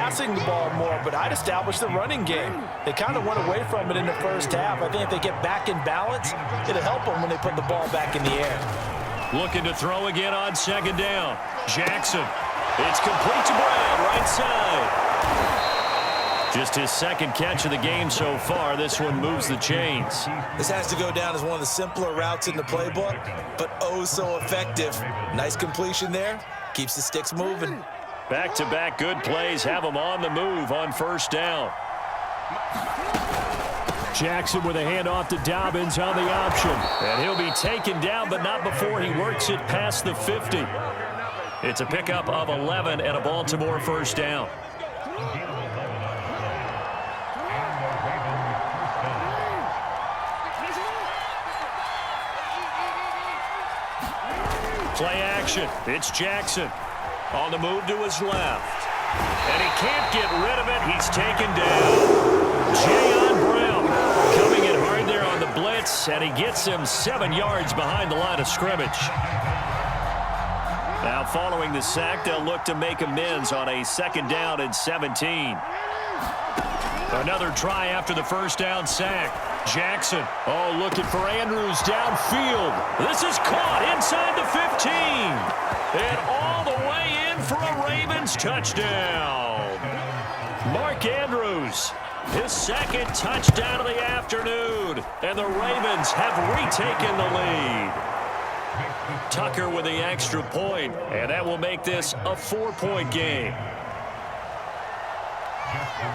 passing the ball more, but I'd establish the running game. They kind of went away from it in the first half. I think if they get back in balance, it'll help them when they put the ball back in the air. Looking to throw again on second down. Jackson. It's complete to Brown, right side. Just his second catch of the game so far. This one moves the chains. This has to go down as one of the simpler routes in the playbook, but oh so effective. Nice completion there. Keeps the sticks moving. Back-to-back good plays have him on the move on first down. Jackson with a handoff to Dobbins on the option. And he'll be taken down, but not before he works it past the 50. It's a pickup of 11 and a Baltimore first down. Play action. It's Jackson. On the move to his left. And he can't get rid of it. He's taken down. Jayon Brown coming in hard there on the blitz, and he gets him 7 yards behind the line of scrimmage. Now following the sack, they'll look to make amends on a second down and 17. Another try after the first down sack. Jackson, looking for Andrews downfield. This is caught inside the 15. And all the way in for a Ravens touchdown. Mark Andrews, his second touchdown of the afternoon. And the Ravens have retaken the lead. Tucker with the extra point, and that will make this a 4-point game.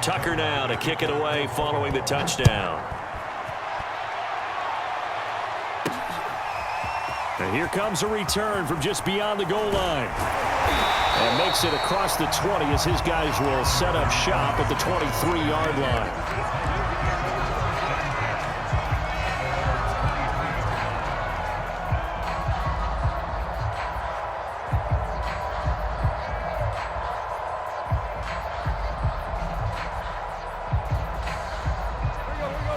Tucker now to kick it away following the touchdown. And here comes a return from just beyond the goal line. And makes it across the 20 as his guys will set up shop at the 23-yard line.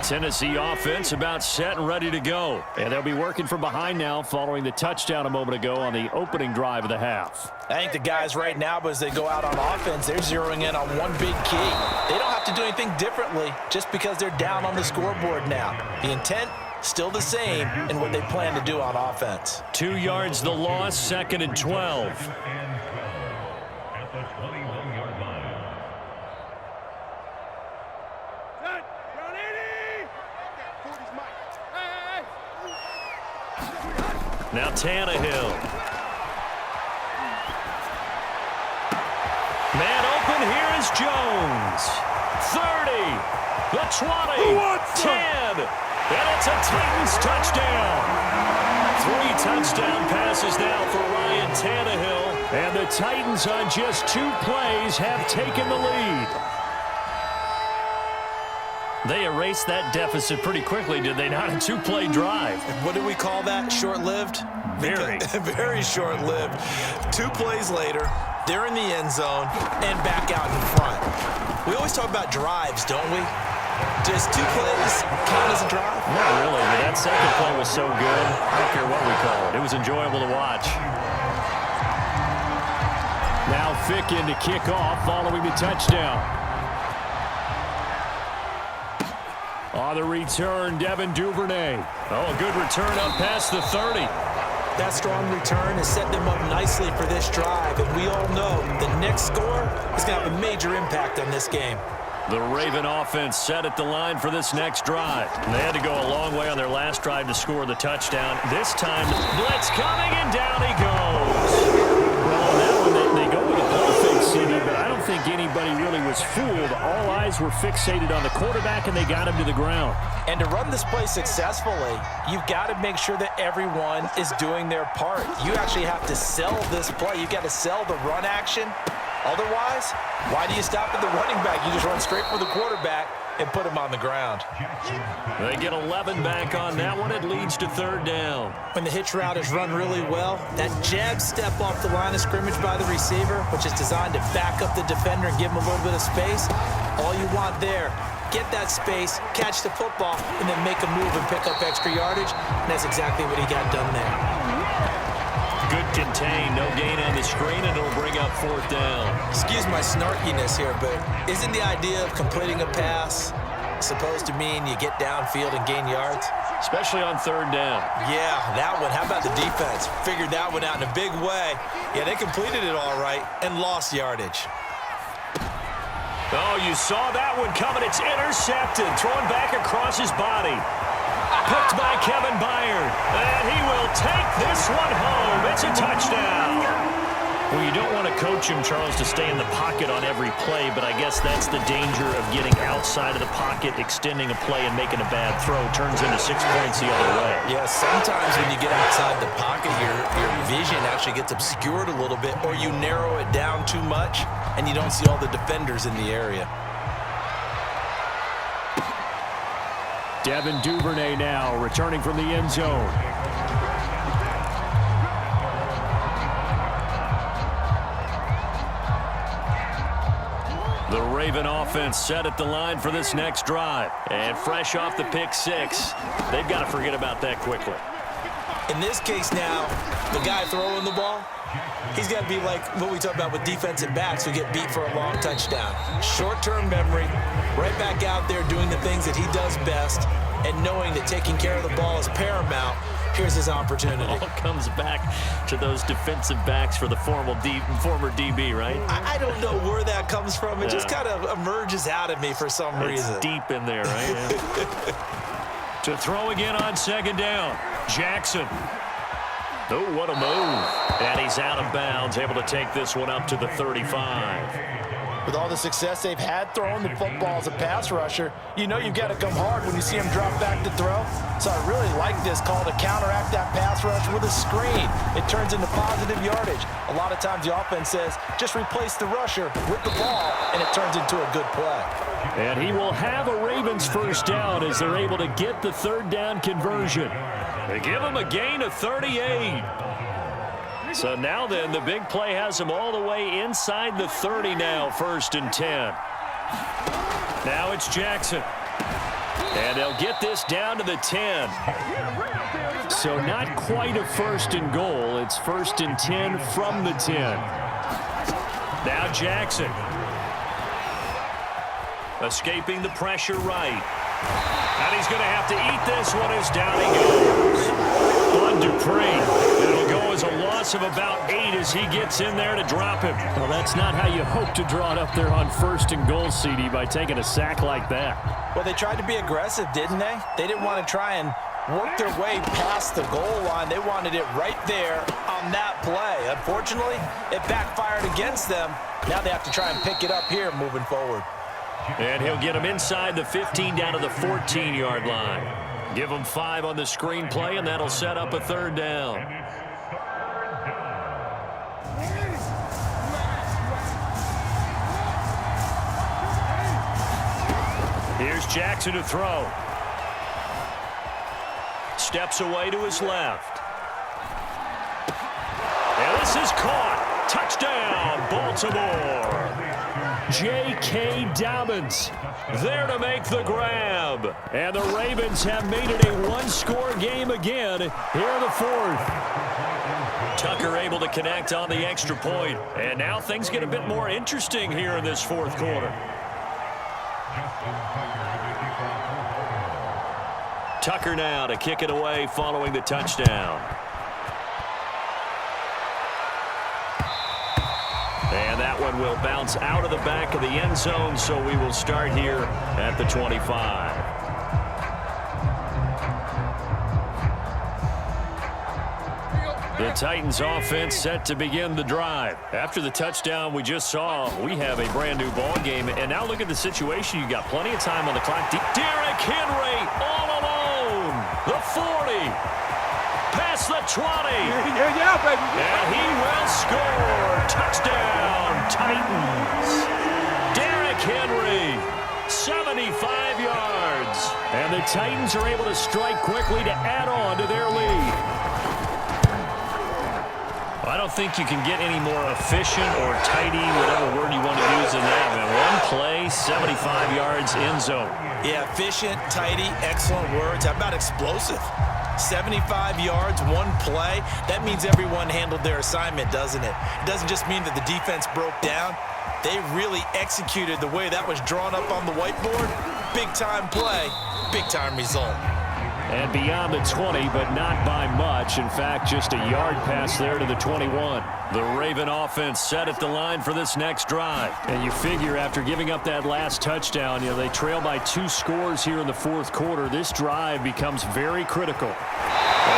Tennessee offense about set and ready to go. And they'll be working from behind now following the touchdown a moment ago on the opening drive of the half. I think the guys right now, as they go out on offense, they're zeroing in on one big key. They don't have to do anything differently just because they're down on the scoreboard now. The intent, still the same in what they plan to do on offense. 2 yards the loss, 2nd and 12. Now Tannehill. Man open, here is Jones. 30, the 20, 10, and it's a Titans touchdown. 3 touchdown passes now for Ryan Tannehill, and the Titans on just 2 plays have taken the lead. They erased that deficit pretty quickly, did they not? A 2-play drive. What do we call that? Short-lived? Very. Very short-lived. 2 plays later, they're in the end zone and back out in front. We always talk about drives, don't we? Just 2 plays count as a drive? Not really, but that second play was so good. I don't care what we call it. It was enjoyable to watch. Now Ficken to kick off following the touchdown. On the return, Devin Duvernay. A good return up past the 30. That strong return has set them up nicely for this drive, and we all know the next score is going to have a major impact on this game. The Raven offense set at the line for this next drive. And they had to go a long way on their last drive to score the touchdown. This time, blitz coming, and down he goes. Well, on that one, they go with a play fake, CD, but I don't think anybody really was fooled. All eyes were fixated on the quarterback, and they got him to the ground. And to run this play successfully, you've got to make sure that everyone is doing their part. You actually have to sell this play. You've got to sell the run action. Otherwise, why do you stop at the running back? You just run straight for the quarterback and put him on the ground. They get 11 back on that one. It leads to 3rd down. When the hitch route is run really well, that jab step off the line of scrimmage by the receiver, which is designed to back up the defender and give him a little bit of space, all you want there, get that space, catch the football, and then make a move and pick up extra yardage, and that's exactly what he got done there. Good 1st and 10. No gain on the screen, and it'll bring up 4th down. Excuse my snarkiness here, but isn't the idea of completing a pass supposed to mean you get downfield and gain yards? Especially on 3rd down. Yeah, that one. How about the defense? Figured that one out in a big way. Yeah, they completed it all right and lost yardage. Oh, you saw that one coming. It's intercepted. Thrown back across his body. Picked by Kevin Byard. And he will take this one home. It's a touchdown. Well, you don't want to coach him, Charles, to stay in the pocket on every play, but I guess that's the danger of getting outside of the pocket, extending a play, and making a bad throw. Turns into 6 points the other way. Yeah, sometimes when you get outside the pocket, your vision actually gets obscured a little bit, or you narrow it down too much, and you don't see all the defenders in the area. Devin Duvernay now returning from the end zone. The Raven offense set at the line for this next drive. And fresh off the pick 6, they've got to forget about that quickly. In this case now, the guy throwing the ball, he's got to be like what we talk about with defensive backs who get beat for a long touchdown. Short-term memory, right back out there doing the things that he does best, and knowing that taking care of the ball is paramount. Here's his opportunity. It all comes back to those defensive backs for the former DB, right? I don't know where that comes from. It just kind of emerges out of me for some reason. It's deep in there, right? Yeah. To throw again on 2nd down. Jackson. Oh, what a move. And he's out of bounds, able to take this one up to the 35. With all the success they've had throwing the football as a pass rusher, you know you've got to come hard when you see him drop back to throw. So I really like this call to counteract that pass rush with a screen. It turns into positive yardage. A lot of times the offense says, just replace the rusher with the ball, and it turns into a good play. And he will have a Ravens 1st down as they're able to get the 3rd down conversion. They give him a gain of 38. So now then, the big play has him all the way inside the 30 now, 1st and 10. Now it's Jackson. And they'll get this down to the 10. So not quite a 1st and goal. It's 1st and 10 from the 10. Now Jackson. Escaping the pressure right. And he's going to have to eat this one as down he goes. Bud Dupree. It'll go as a loss of about 8 as he gets in there to drop him. Well, that's not how you hope to draw it up there on 1st and goal, CD, by taking a sack like that. Well, they tried to be aggressive, didn't they? They didn't want to try and work their way past the goal line. They wanted it right there on that play. Unfortunately, it backfired against them. Now they have to try and pick it up here moving forward. And he'll get him inside the 15 down to the 14-yard line. Give him 5 on the screen play, and that'll set up a 3rd down. Here's Jackson to throw. Steps away to his left. And this is caught. Touchdown, Baltimore. J.K. Dobbins there to make the grab. And the Ravens have made it a 1-score game again here in the 4th. Tucker able to connect on the extra point. And now things get a bit more interesting here in this 4th quarter. Tucker now to kick it away following the touchdown. And that one will bounce out of the back of the end zone, so we will start here at the 25. The Titans offense set to begin the drive. After the touchdown we just saw, we have a brand new ball game. And now look at the situation. You got plenty of time on the clock. Derrick Henry all alone. The 40. Past the 20. Yeah, baby. And he will score. Touchdown, Titans. Derrick Henry, 75 yards. And the Titans are able to strike quickly to add on to their lead. I don't think you can get any more efficient or tidy, whatever word you want to use in that, man. One play, 75 yards end zone. Yeah, efficient, tidy, excellent words. How about explosive? 75 yards, one play. That means everyone handled their assignment, doesn't it? It doesn't just mean that the defense broke down. They really executed the way that was drawn up on the whiteboard. Big-time play, big-time result. And beyond the 20, but not by much. In fact, just a yard pass there to the 21. The Raven offense set at the line for this next drive. And you figure after giving up that last touchdown, they trail by 2 scores here in the fourth quarter. This drive becomes very critical. And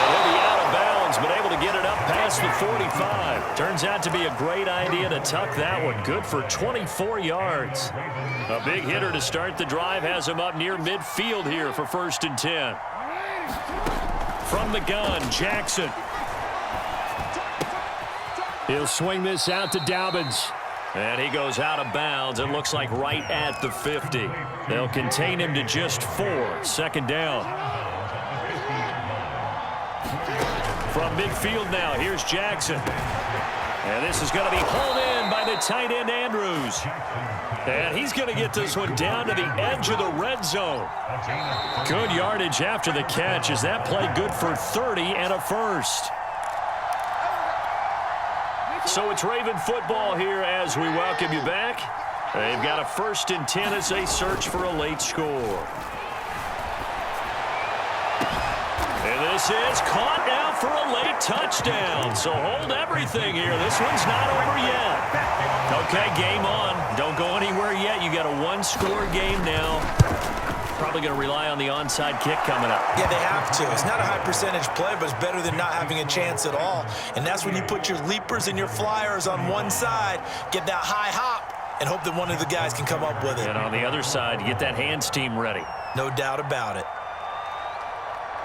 he'll be out of bounds, but able to get it up past the 45. Turns out to be a great idea to tuck that one. Good for 24 yards. A big hitter to start the drive has him up near midfield here for 1st and 10. From the gun, Jackson. He'll swing this out to Dobbins. And he goes out of bounds. It looks like right at the 50. They'll contain him to just 4. 2nd down. From midfield now, here's Jackson. And this is going to be hauled in by the tight end, Andrews. And he's going to get this one down to the edge of the red zone. Good yardage after the catch. Is that play good for 30 and a first? So it's Raven football here as we welcome you back. They've got a 1st and 10 as they search for a late score. And this is caught now for a late touchdown. So hold everything here. This one's not over yet. Okay, game on. Don't go anywhere yet. You got a 1-score game now. Probably going to rely on the onside kick coming up. Yeah, they have to. It's not a high percentage play, but it's better than not having a chance at all. And that's when you put your leapers and your flyers on one side, get that high hop, and hope that one of the guys can come up with it. And on the other side, get that hands team ready. No doubt about it.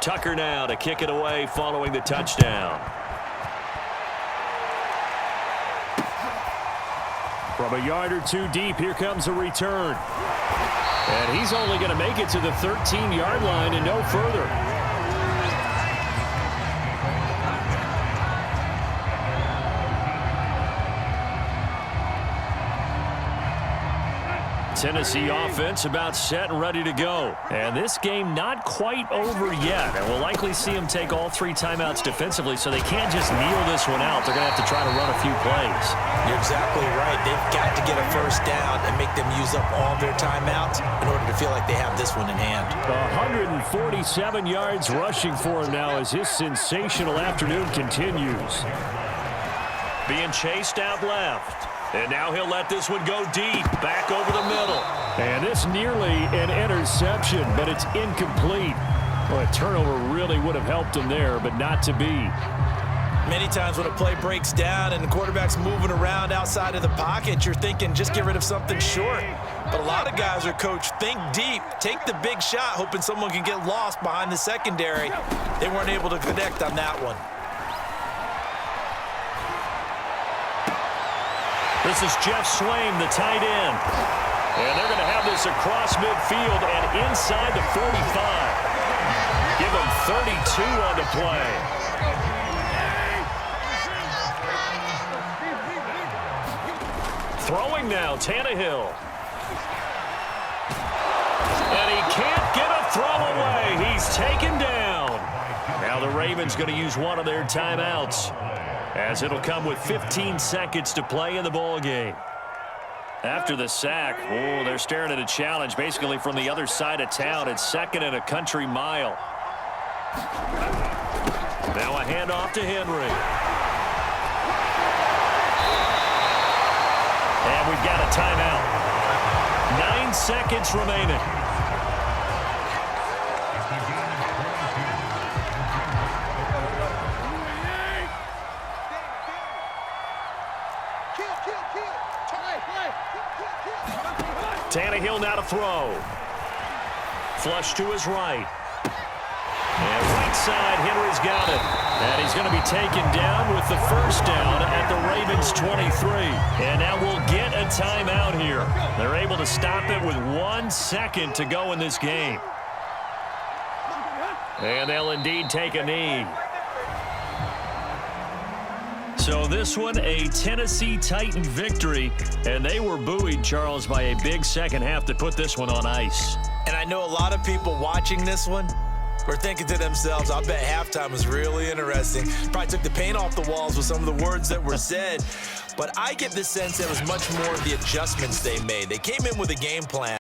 Tucker now to kick it away following the touchdown. From a yard or 2 deep, here comes a return. And he's only going to make it to the 13-yard line and no further. Tennessee offense about set and ready to go. And this game not quite over yet. And we'll likely see them take all 3 timeouts defensively, so they can't just kneel this one out. They're going to have to try to run a few plays. You're exactly right. They've got to get a 1st down and make them use up all their timeouts in order to feel like they have this one in hand. 147 yards rushing for him now as his sensational afternoon continues. Being chased out left. And now he'll let this one go deep, back over the middle. And this nearly an interception, but it's incomplete. Well, a turnover really would have helped him there, but not to be. Many times when a play breaks down and the quarterback's moving around outside of the pocket, you're thinking just get rid of something short. But a lot of guys are coached, think deep, take the big shot, hoping someone can get lost behind the secondary. They weren't able to connect on that one. This is Jeff Swaim, the tight end. And they're going to have this across midfield and inside the 45. Give them 32 on the play. Throwing now, Tannehill. And he can't get a throw away. He's taken down. Now the Ravens going to use one of their timeouts, as it'll come with 15 seconds to play in the ball game. After the sack, they're staring at a challenge basically from the other side of town. It's 2nd and a country mile. Now a handoff to Henry. And we've got a timeout. 9 seconds remaining. Tannehill now to throw. Flush to his right. And right side, Henry's got it. And he's going to be taken down with the 1st down at the Ravens 23. And now we'll get a timeout here. They're able to stop it with 1 second to go in this game. And they'll indeed take a knee. So this one, a Tennessee Titan victory, and they were buoyed, Charles, by a big second half to put this one on ice. And I know a lot of people watching this one were thinking to themselves, I bet halftime was really interesting. Probably took the paint off the walls with some of the words that were said. But I get the sense that it was much more of the adjustments they made. They came in with a game plan.